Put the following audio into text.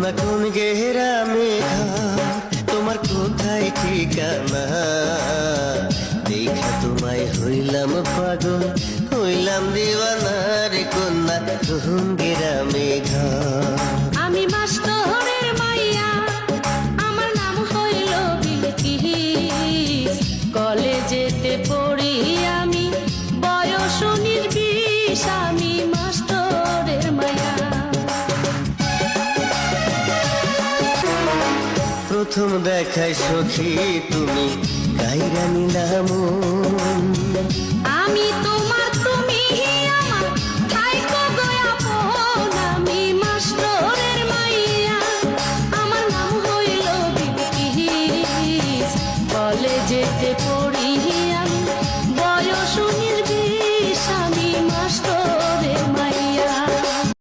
না কোন গেরামে ঘর, তোমার কোথায় ঠিকানা? দেখা তোমায় হইলাম পাগল, হইলাম দিওয়ানা রে কন্যা, কোন গেরামে ঘর। আমি মাস্টরের মাইয়া, আমার নাম হইল বিলকিস। কলেজেতে পড়ি আমি, বয়স 19-20, আমি মাস্টরের মাইয়া। প্রথম দেখায় সখী তুমি কাইরা নিলাম, আমি তো